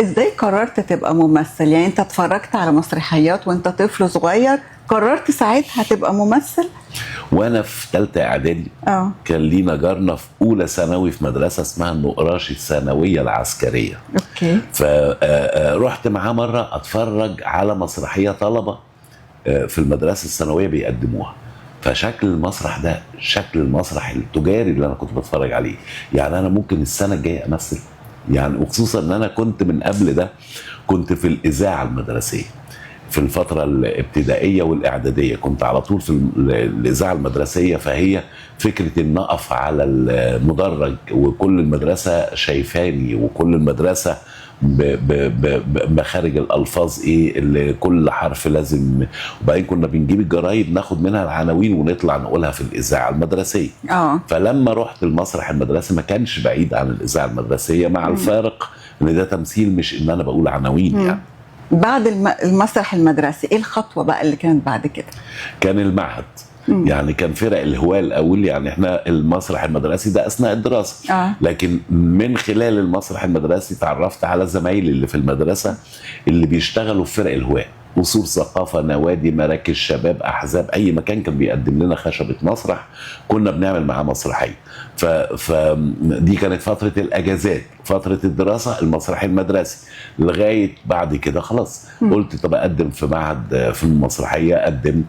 ازاي قررت تبقى ممثل؟ يعني انت اتفرجت على مسرحيات وانت طفل صغير، قررت ساعتها تبقى ممثل؟ وانا في ثالثه اعدادي اه. كان لينا جارنا في اولى ثانوي في مدرسه اسمها النقراشي الثانويه العسكريه. اوكي. فرحت معاه مره اتفرج على مسرحيه طلبه في المدرسه الثانويه بيقدموها. فشكل المسرح ده شكل المسرح التجاري اللي انا كنت بتفرج عليه. يعني انا ممكن السنه الجايه امثل، يعني وخصوصا ان انا كنت من قبل ده كنت في الاذاعه المدرسيه في الفترة الابتدائية والإعدادية، كنت على طول في الإذاعة المدرسية. فهي فكرة إن أقف على المدرج وكل المدرسة شايفاني وكل المدرسة بمخارج الألفاظ إيه اللي كل حرف لازم. وبعدين كنا بنجيب الجرايد ناخد منها العناوين ونطلع نقولها في الإذاعة المدرسية. فلما رحت المسرح المدرسي ما كانش بعيد عن الإذاعة المدرسية، مع الفارق إن ده تمثيل مش إن أنا بقول عناوين يعني. بعد المسرح المدرسي ايه الخطوه بقى اللي كانت بعد كده؟ كان المعهد. يعني كان فرق الهواة الاول، يعني احنا المسرح المدرسي ده اثناء الدراسه. لكن من خلال المسرح المدرسي تعرفت على زمايلي اللي في المدرسه اللي بيشتغلوا في فرق الهواة، اصول ثقافه، نوادي، مراكز شباب، احزاب، اي مكان كان بيقدم لنا خشبه مسرح كنا بنعمل معاه مسرحيه. فدي كانت فتره الاجازات، فتره الدراسه المسرح المدرسي، لغايه بعد كده خلاص قلت طب اقدم في معهد في المسرحيه. قدمت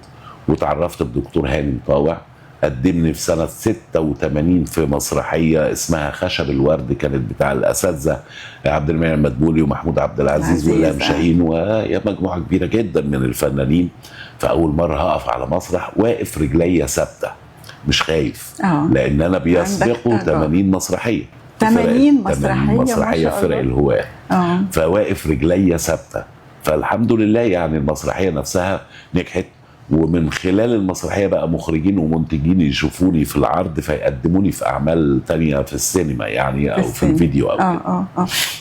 وتعرفت بدكتور هاني مطاوع، قدمني في سنة 86 في مسرحية اسمها خشب الورد، كانت بتاع الأساتذة عبد المنعم مدبولي ومحمود عبد العزيز وإلهام شاهين وهي مجموعة كبيرة جدا من الفنانين. فأول مرة هقف على مسرح واقف رجليا ثابتة مش خايف، لأن أنا بيسبقوا 80 مسرحية. 80 مسرحية في فرق الهواة. فواقف رجليا ثابتة. فالحمد لله يعني المسرحية نفسها نجحت، ومن خلال المسرحيه بقى مخرجين ومنتجين يشوفوني في العرض فيقدموني في اعمال تانية في السينما يعني او في الفيديو او كده.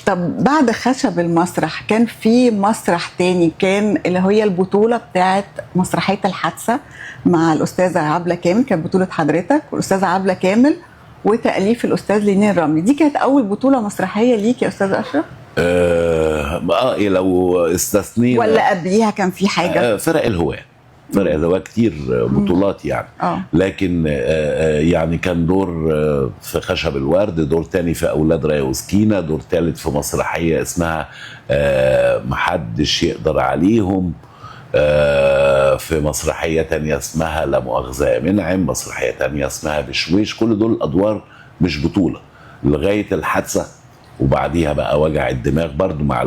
طب بعد خشب المسرح كان في مسرح تاني، كان اللي هي البطوله بتاعت مسرحيه الحادثه مع الاستاذه عبله كامل، كانت بطوله حضرتك والاستاذه عبله كامل وتاليف الاستاذ لينين رملي. دي كانت اول بطوله مسرحيه ليك يا استاذ اشرف؟ لو استثنينا ولا قبليها كان في حاجه؟ فرق الهواة. فرق الهواة كتير بطولات يعني. لكن يعني كان دور في خشب الورد، دور تاني في أولاد رايا وسكينة، دور تالت في مسرحية اسمها محدش يقدر عليهم، في مسرحية تانية اسمها لا مؤاخذة يا منعم، مسرحية تانية اسمها بشويش. كل دول أدوار مش بطولة لغاية الحادثة، وبعديها بقى وجع الدماغ برضو مع